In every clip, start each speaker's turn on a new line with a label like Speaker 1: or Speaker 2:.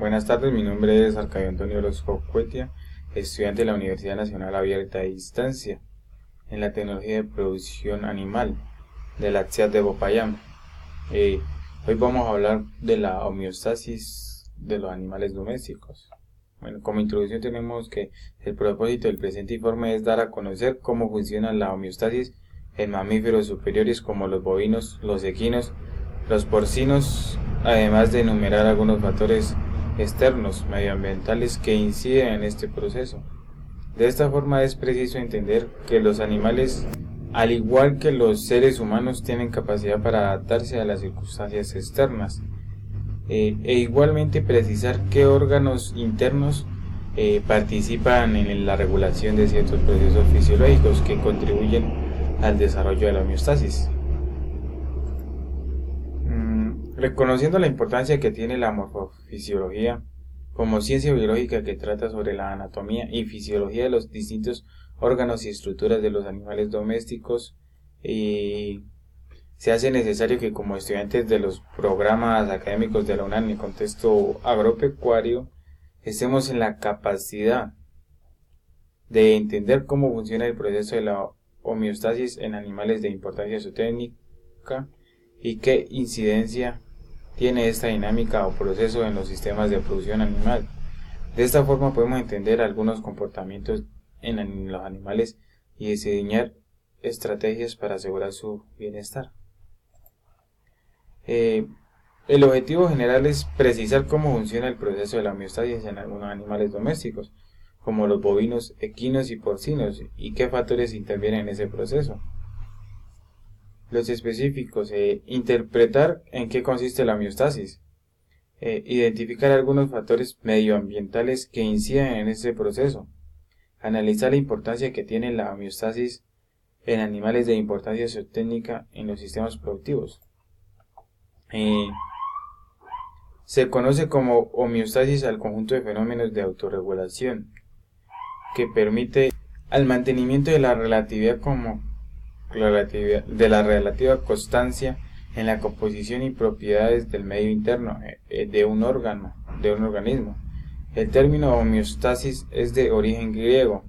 Speaker 1: Buenas tardes, mi nombre es Arcadio Antonio Orozco Cuetia, estudiante de la Universidad Nacional Abierta a Distancia en la tecnología de producción animal de la CIAT de Popayán. Hoy vamos a hablar de la homeostasis de los animales domésticos. Bueno, como introducción tenemos que el propósito del presente informe es dar a conocer cómo funciona la homeostasis en mamíferos superiores como los bovinos, los equinos, los porcinos, además de enumerar algunos factores externos medioambientales que inciden en este proceso. De esta forma es preciso entender que los animales, al igual que los seres humanos, tienen capacidad para adaptarse a las circunstancias externas, e igualmente precisar qué órganos internos participan en la regulación de ciertos procesos fisiológicos que contribuyen al desarrollo de la homeostasis. Reconociendo la importancia que tiene la morfofisiología como ciencia biológica que trata sobre la anatomía y fisiología de los distintos órganos y estructuras de los animales domésticos, se hace necesario que como estudiantes de los programas académicos de la UNAM en el contexto agropecuario estemos en la capacidad de entender cómo funciona el proceso de la homeostasis en animales de importancia zootécnica y qué incidencia tiene esta dinámica o proceso en los sistemas de producción animal. De esta forma podemos entender algunos comportamientos en los animales y diseñar estrategias para asegurar su bienestar. El objetivo general es precisar cómo funciona el proceso de la homeostasis en algunos animales domésticos, como los bovinos, equinos y porcinos, y qué factores intervienen en ese proceso. Los específicos, interpretar en qué consiste la homeostasis, identificar algunos factores medioambientales que inciden en ese proceso, analizar la importancia que tiene la homeostasis en animales de importancia zootécnica en los sistemas productivos. Se conoce como homeostasis al conjunto de fenómenos de autorregulación que permite al mantenimiento de la relativa constancia en la composición y propiedades del medio interno de un organismo. El término homeostasis es de origen griego,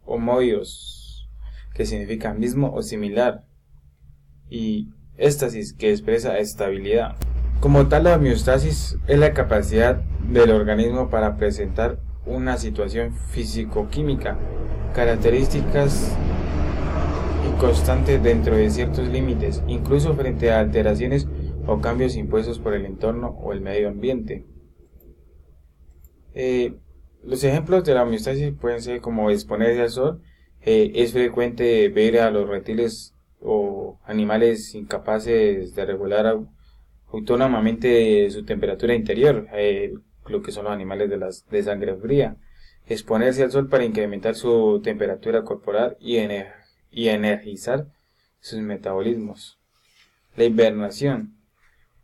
Speaker 1: homoios, que significa mismo o similar, y éstasis, que expresa estabilidad. Como tal, la homeostasis es la capacidad del organismo para presentar una situación físico-química, características y constantes dentro de ciertos límites, incluso frente a alteraciones o cambios impuestos por el entorno o el medio ambiente. Los ejemplos de la homeostasis pueden ser como exponerse al sol. Es frecuente ver a los reptiles o animales incapaces de regular autónomamente su temperatura interior, lo que son los animales de sangre fría. Exponerse al sol para incrementar su temperatura corporal y energizar sus metabolismos. La hibernación.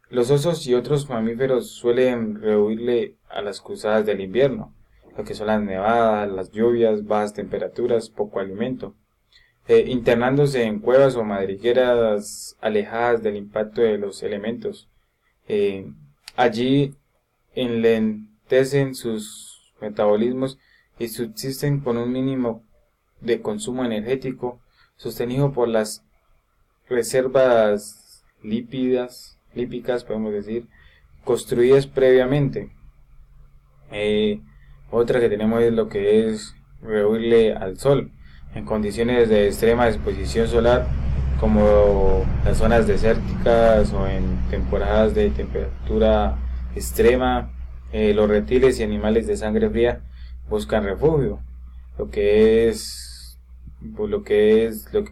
Speaker 1: Los osos y otros mamíferos suelen rehuirle a las cruzadas del invierno, lo que son las nevadas, las lluvias, bajas temperaturas, poco alimento, internándose en cuevas o madrigueras alejadas del impacto de los elementos. Allí enlentecen sus metabolismos y subsisten con un mínimo de consumo energético sostenido por las reservas lípicas, podemos decir, construidas previamente. Otra que tenemos es lo que es rehuirle al sol en condiciones de extrema exposición solar, como las zonas desérticas o en temporadas de temperatura extrema. Los reptiles y animales de sangre fría buscan refugio, lo que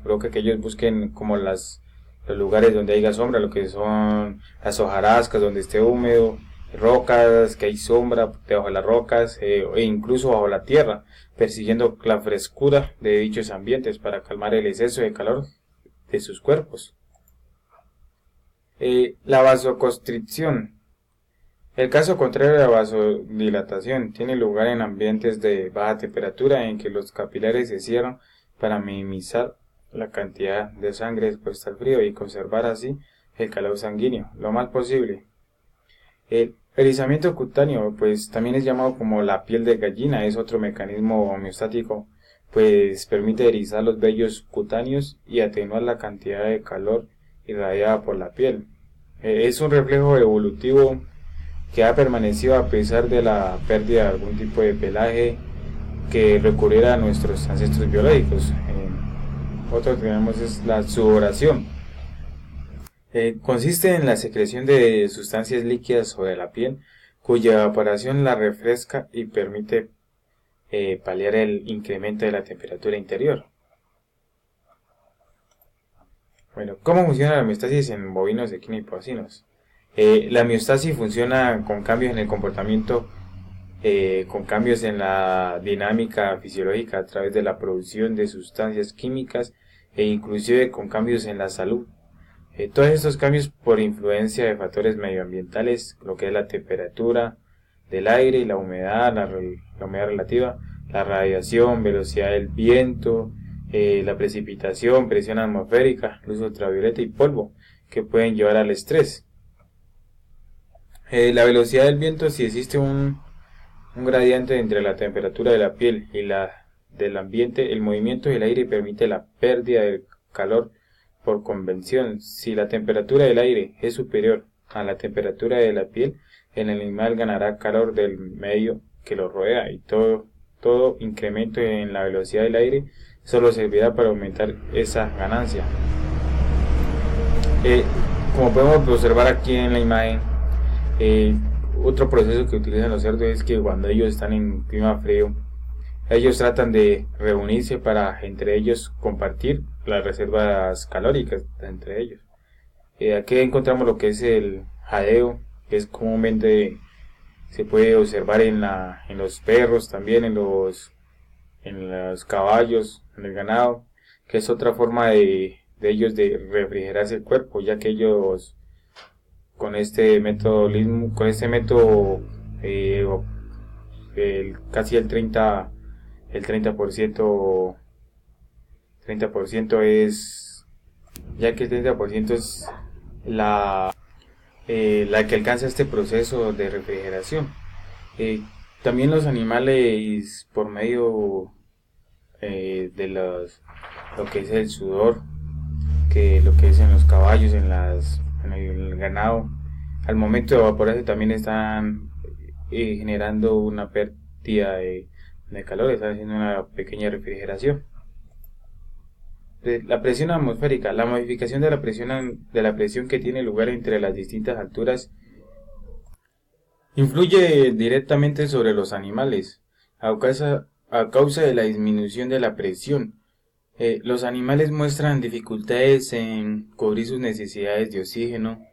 Speaker 1: provoca que ellos busquen como los lugares donde haya sombra, lo que son las hojarascas, donde esté húmedo, rocas, que hay sombra debajo de las rocas, e incluso bajo la tierra, persiguiendo la frescura de dichos ambientes para calmar el exceso de calor de sus cuerpos. La vasoconstricción. El caso contrario de la vasodilatación tiene lugar en ambientes de baja temperatura en que los capilares se cierran para minimizar la cantidad de sangre expuesta al frío y conservar así el calor sanguíneo lo más posible. Erizamiento cutáneo, pues también es llamado como la piel de gallina, es otro mecanismo homeostático, pues permite erizar los vellos cutáneos y atenuar la cantidad de calor irradiada por la piel. Es un reflejo evolutivo que ha permanecido a pesar de la pérdida de algún tipo de pelaje que recurriera a nuestros ancestros biológicos. Otro que tenemos es la sudoración. Consiste en la secreción de sustancias líquidas sobre la piel, cuya evaporación la refresca y permite paliar el incremento de la temperatura interior. Bueno, ¿cómo funciona la homeostasis en bovinos, equinos y porcinos? La homeostasis funciona con cambios en el comportamiento, con cambios en la dinámica fisiológica a través de la producción de sustancias químicas e inclusive con cambios en la salud. Todos estos cambios por influencia de factores medioambientales, lo que es la temperatura del aire y la humedad relativa, la radiación, velocidad del viento, la precipitación, presión atmosférica, luz ultravioleta y polvo, que pueden llevar al estrés. La velocidad del viento, si existe un gradiente entre la temperatura de la piel y la del ambiente, el movimiento del aire permite la pérdida de calor por convención. Si la temperatura del aire es superior a la temperatura de la piel, el animal ganará calor del medio que lo rodea, y todo incremento en la velocidad del aire solo servirá para aumentar esa ganancia. Como podemos observar aquí en la imagen, otro proceso que utilizan los cerdos es que cuando ellos están en clima frío, ellos tratan de reunirse para entre ellos compartir las reservas calóricas entre ellos. Aquí encontramos lo que es el jadeo, que es comúnmente se puede observar en los perros, también en los caballos, en el ganado, que es otra forma de ellos de refrigerarse el cuerpo, ya que ellos con este método casi el 30% es, ya que el 30% es la que alcanza este proceso de refrigeración. También los animales, por medio de lo que es el sudor, que lo que es en los caballos, en el ganado, al momento de evaporarse también están generando una pérdida de calor, están haciendo una pequeña refrigeración. La presión atmosférica, la modificación de la presión que tiene lugar entre las distintas alturas influye directamente sobre los animales a causa de la disminución de la presión. Los animales muestran dificultades en cubrir sus necesidades de oxígeno.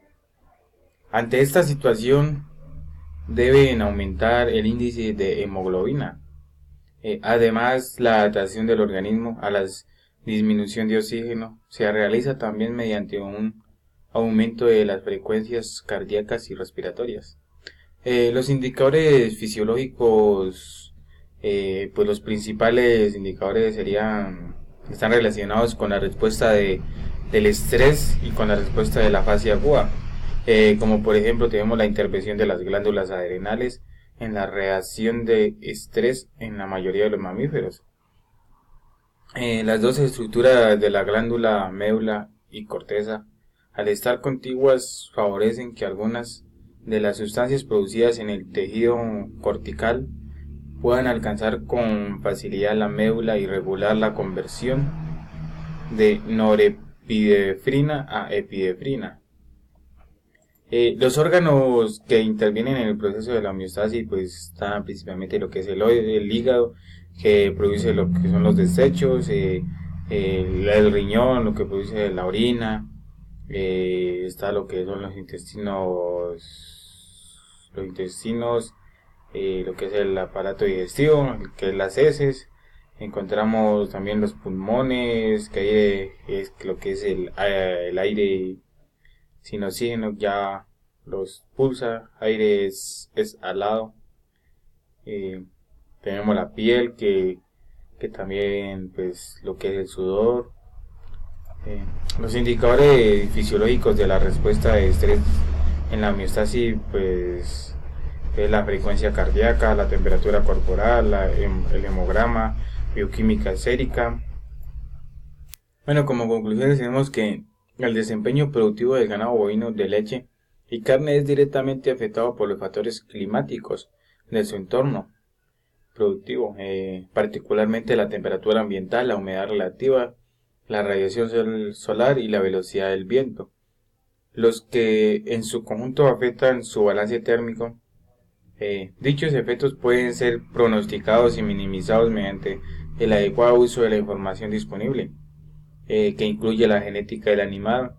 Speaker 1: Ante esta situación deben aumentar el índice de hemoglobina. Además, la adaptación del organismo a la disminución de oxígeno se realiza también mediante un aumento de las frecuencias cardíacas y respiratorias. Los indicadores fisiológicos, pues los principales indicadores están relacionados con la respuesta del estrés y con la respuesta de la fase aguda, como por ejemplo tenemos la intervención de las glándulas adrenales en la reacción de estrés en la mayoría de los mamíferos. Las dos estructuras de la glándula, médula y corteza, al estar contiguas, favorecen que algunas de las sustancias producidas en el tejido cortical puedan alcanzar con facilidad la médula y regular la conversión de norepinefrina a epinefrina. Los órganos que intervienen en el proceso de la homeostasis pues están principalmente lo que es el hígado, que produce lo que son los desechos, el riñón, lo que produce la orina, está lo que son los intestinos, lo que es el aparato digestivo, que es las heces. Encontramos también los pulmones, que es lo que es el aire sin oxígeno, ya los pulsa, aire es alado. Tenemos la piel, que también pues lo que es el sudor. Los indicadores fisiológicos de la respuesta de estrés en la homeostasis pues la frecuencia cardíaca, la temperatura corporal, el hemograma, bioquímica sérica. Bueno, como conclusiones tenemos que el desempeño productivo del ganado bovino de leche y carne es directamente afectado por los factores climáticos de su entorno productivo, particularmente la temperatura ambiental, la humedad relativa, la radiación solar y la velocidad del viento, los que en su conjunto afectan su balance térmico. Dichos efectos pueden ser pronosticados y minimizados mediante el adecuado uso de la información disponible, que incluye la genética del animal,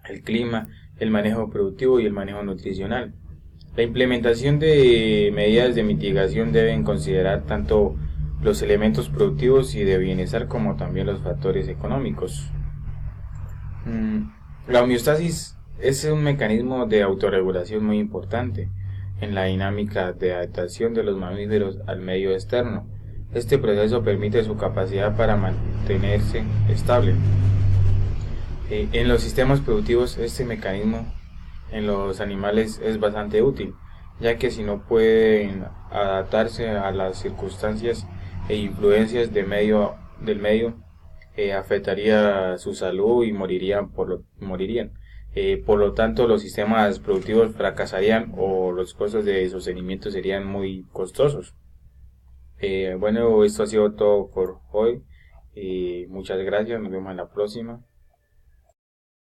Speaker 1: el clima, el manejo productivo y el manejo nutricional. La implementación de medidas de mitigación deben considerar tanto los elementos productivos y de bienestar como también los factores económicos. La homeostasis es un mecanismo de autorregulación muy importante en la dinámica de adaptación de los mamíferos al medio externo. Este proceso permite su capacidad para mantenerse estable. En los sistemas productivos, este mecanismo en los animales es bastante útil, ya que si no pueden adaptarse a las circunstancias e influencias del medio, afectaría su salud y morirían. Por lo tanto, los sistemas productivos fracasarían o los costos de sostenimiento serían muy costosos. Bueno, esto ha sido todo por hoy. Muchas gracias, nos vemos en la próxima.